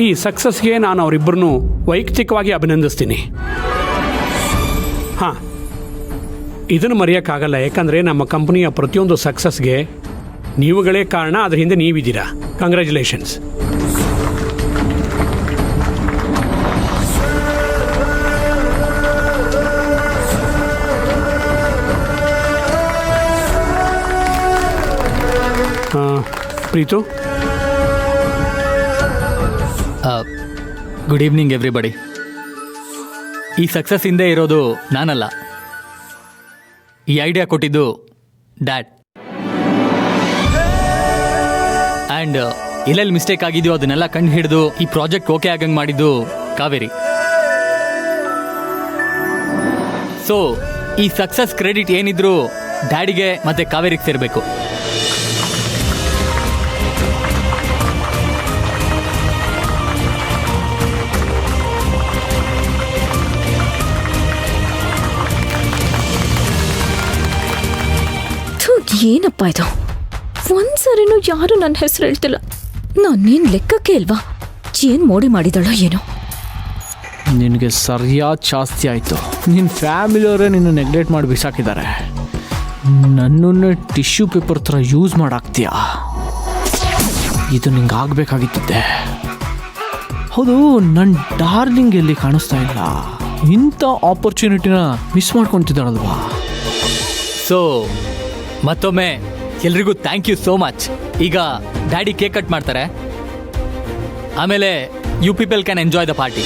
ಈ ಸಕ್ಸಸ್ಗೆ ನಾನು ಅವರಿಬ್ಬರನ್ನು ವೈಯಕ್ತಿಕವಾಗಿ ಅಭಿನಂದಿಸ್ತೀನಿ. ಹಾಂ, ಇದನ್ನು ಮರೆಯೋಕ್ಕಾಗಲ್ಲ. ಯಾಕಂದರೆ ನಮ್ಮ ಕಂಪ್ನಿಯ ಪ್ರತಿಯೊಂದು ಸಕ್ಸಸ್ಗೆ ನೀವುಗಳೇ ಕಾರಣ. ಅದ್ರ ಹಿಂದೆ ನೀವಿದ್ದೀರಾ. Congratulations. Preethu, good evening everybody. ಈ ಸಕ್ಸಸ್ ಹಿಂದೆ ಇರೋದು ನಾನಲ್ಲ, ಈ ಐಡಿಯಾ ಕೊಟ್ಟಿದ್ದು ಡ್ಯಾಡ್. ಆ್ಯಂಡ್ ಎಲ್ಲೆಲ್ಲಿ ಮಿಸ್ಟೇಕ್ ಆಗಿದೆಯೋ ಅದನ್ನೆಲ್ಲ ಕಂಡು ಹಿಡಿದು ಈ ಪ್ರಾಜೆಕ್ಟ್ ಓಕೆ ಆಗಂಗೆ ಮಾಡಿದ್ದು ಕಾವೇರಿ. ಸೊ ಈ ಸಕ್ಸಸ್ ಕ್ರೆಡಿಟ್ ಏನಿದ್ರು ಡ್ಯಾಡಿಗೆ ಮತ್ತು ಕಾವೇರಿಗೆ ಸೇರಬೇಕು. ಏನಪ್ಪ ಇದು? ಒಂದ್ಸರಿನೂ ಯಾರು ನನ್ನ ಹೆಸರು ಹೇಳ್ತಿಲ್ಲ. ನಾನೇನು ಲೆಕ್ಕಕ್ಕೆ ಅಲ್ವಾ? ಏನ್ ಮೋಡಿ ಮಾಡಿದಳೋ ಏನೋ. ನಿನಗೆ ಸರಿಯಾದ ಜಾಸ್ತಿ ಆಯಿತು. ನಿನ್ನ ಫ್ಯಾಮಿಲಿಯವರೇ ನಿನ್ನ ನೆಗ್ಲೆಕ್ಟ್ ಮಾಡಿ ಬಿಸಾಕಿದ್ದಾರೆ. ನನ್ನನ್ನೇ ಟಿಶ್ಯೂ ಪೇಪರ್ ಥರ ಯೂಸ್ ಮಾಡಾಕ್ತೀಯಾ? ಇದು ನಿಂಗೆ ಆಗಬೇಕಾಗಿತ್ತದೆ. ಹೌದು, ನನ್ನ ಡಾರ್ಲಿಂಗ್ ಎಲ್ಲಿ ಕಾಣಿಸ್ತಾ ಇಲ್ಲ. ಇಂಥ ಆಪರ್ಚುನಿಟಿನ ಮಿಸ್ ಮಾಡ್ಕೊತಿದ್ದಾಳಲ್ವಾ? ಸೊ ಮತ್ತೊಮ್ಮೆ ಎಲ್ರಿಗೂ ಥ್ಯಾಂಕ್ ಯು ಸೋ ಮಚ್. ಈಗ ಡ್ಯಾಡಿ ಕೇಕ್ ಕಟ್ ಮಾಡ್ತಾರೆ, ಆಮೇಲೆ you people can enjoy the party.